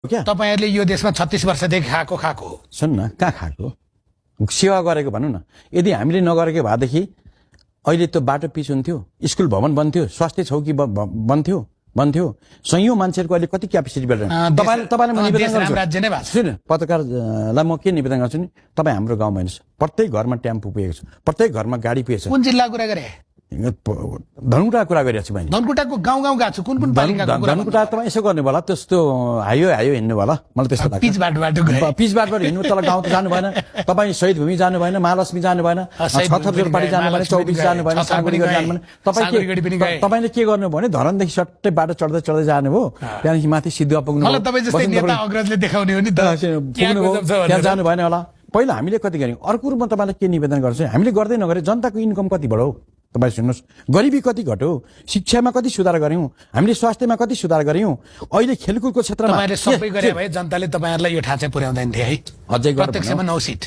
क्या तपाईहरुले यो देशमा 36 वर्षदेखि खाएको हो सुन न कहाँ खाएको सेवा गरेको भनौँ न यदि हामीले नगरेको भएदेखि अहिले त्यो बाटो पिच हुन्थ्यो स्कुल भवन बन्थ्यो स्वास्थ्य चौकी बन्थ्यो सयौं मान्छेहरूको अहिले कति क्यापेसिटी बेड तपाईले म निवेदन गर्छु राज्य नै भएको छ सुन पत्रकारलाई म के निवेदन गर्छु नि तपाईँ हाम्रो गाउँमा हेर्नुहोस् प्रत्येक घरमा टेम्पो पुगेको छ प्रत्येक घरमा गाडी पुगेको छ कुन जिल्लाको कुरा गरे धनकुटा कुरा गरिरहेको छु मैले धनकुटाको गाउँ गएको छु कुन पालिकाको कुरा धनकुटा तपाईँ यसो गर्नु होला त्यस्तो हाइयो हिँड्नु होला मलाई त्यस्तो लाग्छ पिच बाटो गए पिच बाटोबाट हिँड्नु तल गाउँ त जानु भएन तपाईँ शहीद भूमि जानु भएन महालक्ष्मी जानु भएन छत्तरपाटी जानु भएन चौबिस जानु भएन सागुडी जानु भएन तपाईँले के गर्नु भने धरनदेखि सट्टै बाटो चढ्दै चढ्दै जानुभयो त्यहाँदेखि माथि सिद्धुवा पुग्नु मलाई तपाईँ जस्तै नेता अग्रजले देखाउने हो नि त त्यहाँ जानु भएन होला पहिला हामीले कति गर्यौं अर्को रूपमा तपाईँलाई के निवेदन गर्छु हामीले गर्दै नगरे जनताको इन्कम कति बढाउ तपाईँ सुन्नुहोस् गरिबी कति घट्यो शिक्षामा कति सुधार गर्यौं हामीले स्वास्थ्यमा कति सुधार गर्यौं अहिले खेलकुदको क्षेत्रमा तपाईहरुले सबै गरे भए जनताले तपाईहरुलाई यो ठाउँमा पुर्याउँदैन थिए है अझै प्रत्यक्षमा 9 सिट